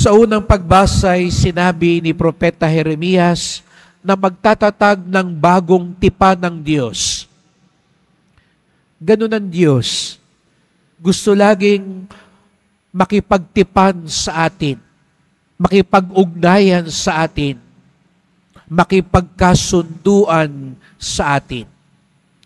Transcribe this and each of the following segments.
Sa unang pagbasa ay sinabi ni Propeta Jeremias na magtatatag ng bagong tipan ng Diyos. Ganun ang Diyos. Gusto laging makipagtipan sa atin, makipag-ugnayan sa atin, makipagkasunduan sa atin.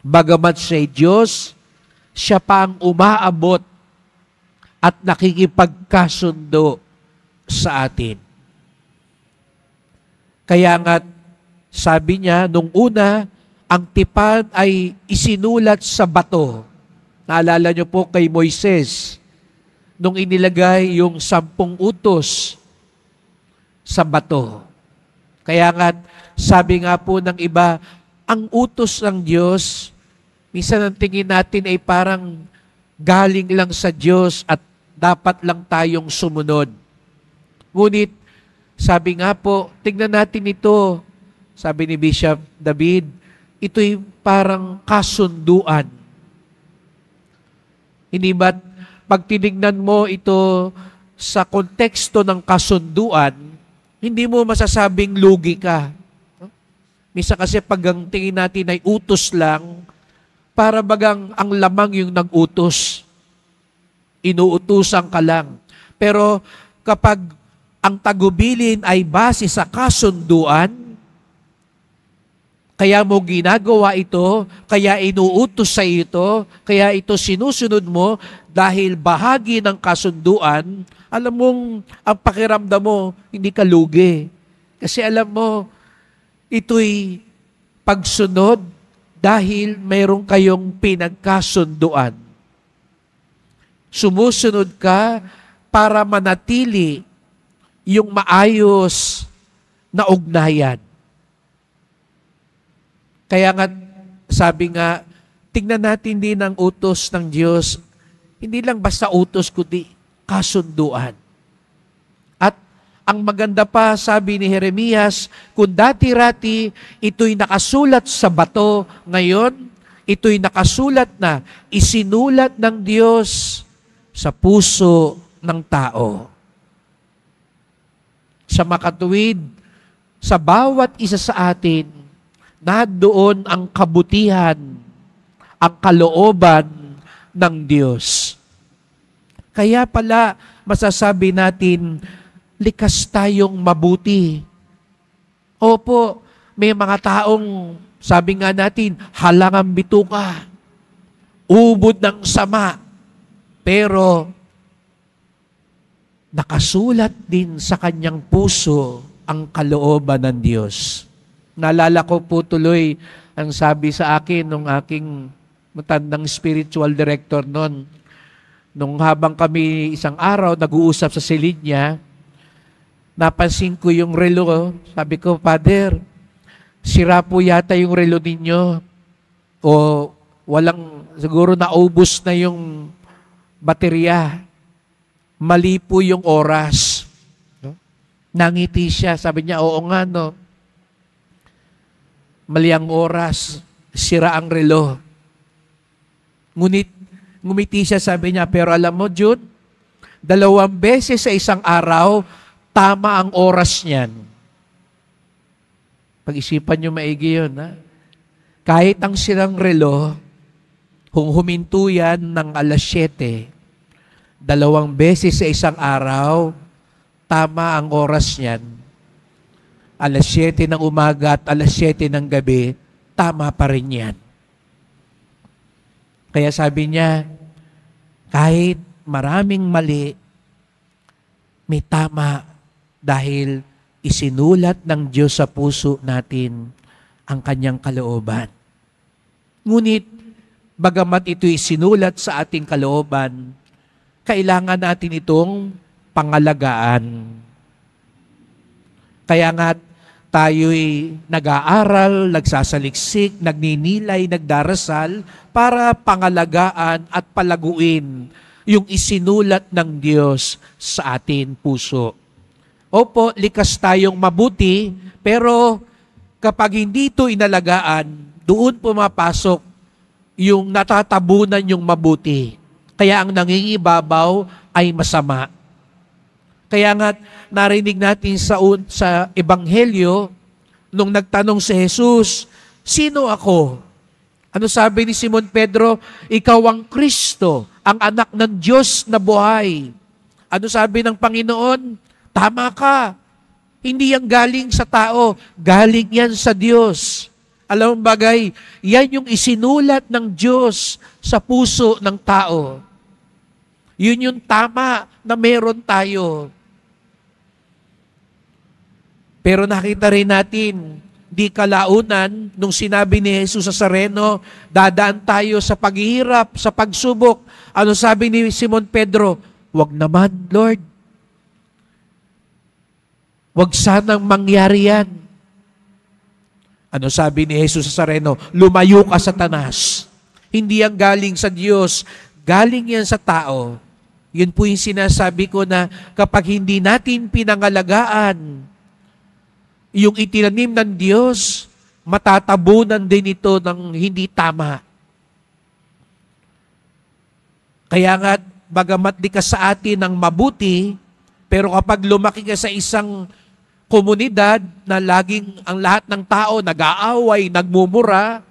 Bagamat siya'y Diyos, siya pa ang umaabot at nakikipagkasundo sa atin. Kaya nga, sabi niya, nung una, ang tipan ay isinulat sa bato. Naalala niyo po kay Moises, nung inilagay yung 10 utos sa bato. Kaya nga, sabi nga po ng iba, ang utos ng Diyos, minsan ang tingin natin ay parang galing lang sa Diyos at dapat lang tayong sumunod. Ngunit, sabi nga po, tingnan natin ito, sabi ni Bishop David, ito'y parang kasunduan. Hindi ba't pag tinignan mo ito sa konteksto ng kasunduan, hindi mo masasabing lugi ka. Misa kasi pag ang tingin natin ay utos lang, para bagang ang lamang yung nag-utos. Inuutusan ka lang. Pero kapag ang tagubilin ay base sa kasunduan, kaya mo ginagawa ito, kaya inuutos sa ito, kaya ito sinusunod mo dahil bahagi ng kasunduan, alam mong ang pakiramdam mo, hindi ka lugi. Kasi alam mo, ito'y pagsunod dahil mayroon kayong pinagkasunduan. Sumusunod ka para manatili yung maayos na ugnayan. Kaya nga, sabi nga, tingnan natin din ang utos ng Diyos. Hindi lang basta utos, kundi kasunduan. At ang maganda pa, sabi ni Jeremias, kung dati-rati ito'y nakasulat sa bato, ngayon, ito'y nakasulat na, isinulat ng Diyos sa puso ng tao. Sa makatuwid, sa bawat isa sa atin, na doon ang kabutihan, ang kalooban ng Diyos. Kaya pala masasabi natin, likas tayong mabuti. Opo, may mga taong, sabi nga natin, halangang bituka, ubod ng sama, pero nakasulat din sa kanyang puso ang kalooban ng Diyos. Naalala ko po tuloy ang sabi sa akin nung aking matandang spiritual director noon. Nung habang kami isang araw nag-uusap sa silid niya, napansin ko yung relo. Sabi ko, Father, sira po yata yung relo ninyo. O walang, siguro naubos na yung baterya. Mali po yung oras. Nangiti siya. Sabi niya, oo nga, no. Mali ang oras, sira ang relo. Ngunit, ngumiti siya, sabi niya, pero alam mo, Jude, 2 beses sa isang araw, tama ang oras niyan. Pag-isipan niyo maigi yun, ha? Kahit ang sirang relo, kung huminto yan ng 7:00, 2 beses sa isang araw, tama ang oras niyan. 7:00 ng umaga at 7:00 ng gabi, tama pa rin yan. Kaya sabi niya, kahit maraming mali, may tama dahil isinulat ng Diyos sa puso natin ang kanyang kalooban. Ngunit, bagamat ito'y sinulat sa ating kalooban, kailangan natin itong pangalagaan. Kaya nga tayo'y nag-aaral, nagsasaliksik, nagninilay, nagdarasal para pangalagaan at palaguin yung isinulat ng Diyos sa atin puso. Opo, likas tayong mabuti, pero kapag hindi ito inalagaan, doon pumapasok yung natatabunan yung mabuti. Kaya ang nangingibabaw ay masama. Kaya nga narinig natin sa Ebanghelyo, nung nagtanong si Jesus, sino ako? Ano sabi ni Simon Pedro? Ikaw ang Kristo, ang anak ng Diyos na buhay. Ano sabi ng Panginoon? Tama ka. Hindi yan galing sa tao, galing yan sa Diyos. Alam mo bagay, yan yung isinulat ng Diyos sa puso ng tao. Yun yung tama na meron tayo. Pero nakita rin natin, di kalaunan, nung sinabi ni Jesus sa Sareno, dadaan tayo sa paghihirap, sa pagsubok. Ano sabi ni Simon Pedro? Wag naman, Lord. Wag sanang mangyari yan. Ano sabi ni Jesus sa Sareno? Lumayo ka, Satanas. Hindi yan galing sa Diyos, galing yan sa tao. Yun po yung sinasabi ko na kapag hindi natin pinangalagaan yung itinanim ng Diyos, matatabunan din ito ng hindi tama. Kaya nga, bagamat di ka sa atin ng mabuti, pero kapag lumaki ka sa isang komunidad na laging ang lahat ng tao nag-aaway, nagmumura,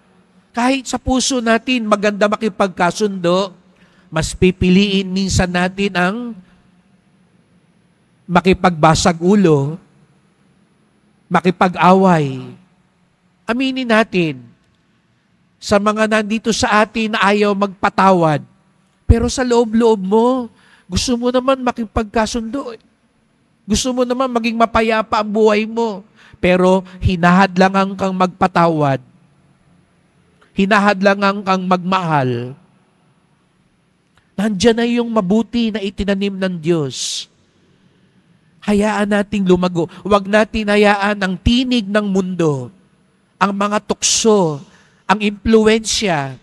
kahit sa puso natin maganda makipagkasundo, mas pipiliin minsan natin ang makipagbasag ulo, makipag-away. Aminin natin, sa mga nandito sa atin na ayaw magpatawad, pero sa loob-loob mo, gusto mo naman makipagkasundo. Gusto mo naman maging mapayapa ang buhay mo. Pero hinahadlangan kang magpatawad. Hinahadlangan kang magmahal. Nandiyan na yung mabuti na itinanim ng Diyos. Hayaan nating lumago. Huwag natin hayaan ang tinig ng mundo, ang mga tukso, ang impluensya.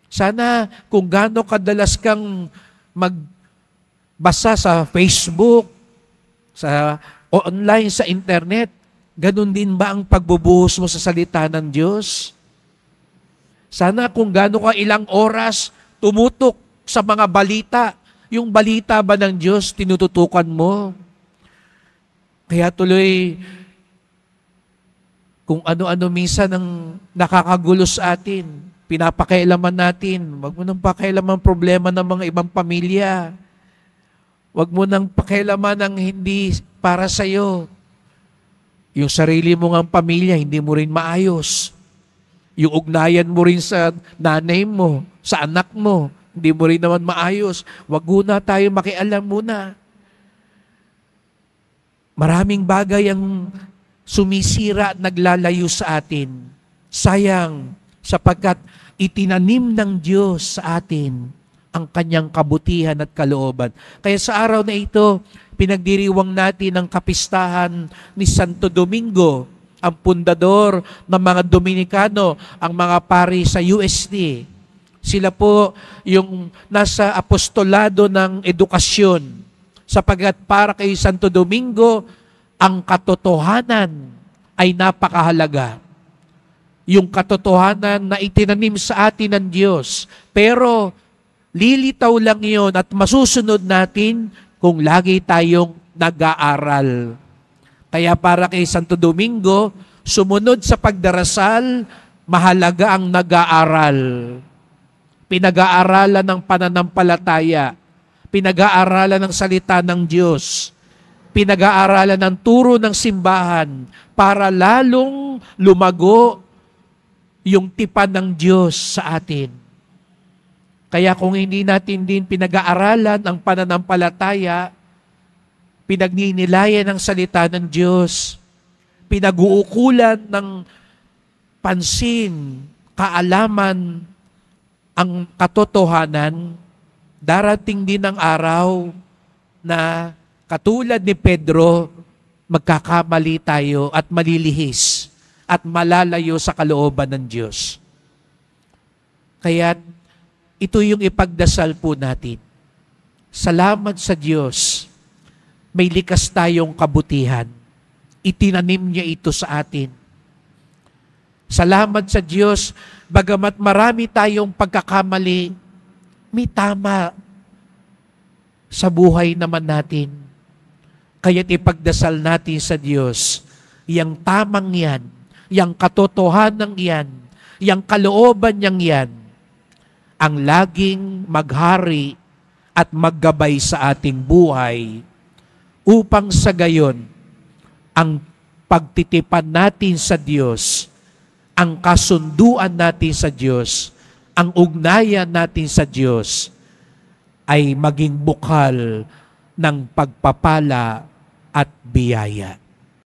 Sana kung gaano kadalas kang magbasa sa Facebook, sa online, sa internet, ganun din ba ang pagbubuhos mo sa salita ng Diyos? Sana kung gaano ka ilang oras tumutok sa mga balita, yung balita ba ng Diyos tinututukan mo? Kaya tuloy, kung ano-ano minsan ang nakakagulo sa atin, pinapakailaman natin. Huwag mo nang pakailaman problema ng mga ibang pamilya. Huwag mo nang pakailaman ang hindi para sa'yo. Yung sarili mo ng pamilya, hindi mo rin maayos. Yung ugnayan mo rin sa nanay mo, sa anak mo, hindi mo rin naman maayos. Huwag muna tayo makialam muna. Maraming bagay ang sumisira at naglalayo sa atin. Sayang, sapagkat itinanim ng Diyos sa atin ang kanyang kabutihan at kalooban. Kaya sa araw na ito, pinagdiriwang natin ang kapistahan ni Santo Domingo, ang pundador ng mga Dominikano, ang mga pari sa UST. Sila po yung nasa apostolado ng edukasyon, sapagkat para kay Santo Domingo, ang katotohanan ay napakahalaga. Yung katotohanan na itinanim sa atin ng Diyos. Pero lilitaw lang yun at masusunod natin kung lagi tayong nag-aaral. Kaya para kay Santo Domingo, sumunod sa pagdarasal, mahalaga ang nag-aaral. Pinag-aaralan ng pananampalataya. Pinag-aaralan ng salita ng Diyos. Pinag-aaralan ng turo ng simbahan para lalong lumago yung tipan ng Diyos sa atin. Kaya kung hindi natin din pinag-aaralan ang pananampalataya, pinagninilayan ng salita ng Diyos, pinag-uukulan ng pansin, kaalaman, ang katotohanan, darating din ang araw na katulad ni Pedro, magkakamali tayo at malilihis at malalayo sa kalooban ng Diyos. Kaya ito yung ipagdasal po natin. Salamat sa Diyos. May likas tayong kabutihan. Itinanim niya ito sa atin. Salamat sa Diyos, bagamat marami tayong pagkakamali, may tama sa buhay naman natin. Kaya't ipagdasal natin sa Diyos, yang tamang yan, yang katotohanan yan, yang kalooban niyang yan, ang laging maghari at maggabay sa ating buhay upang sa gayon, ang pagtitipan natin sa Diyos, ang kasunduan natin sa Diyos, ang ugnayan natin sa Diyos ay maging bukal ng pagpapala at biyaya.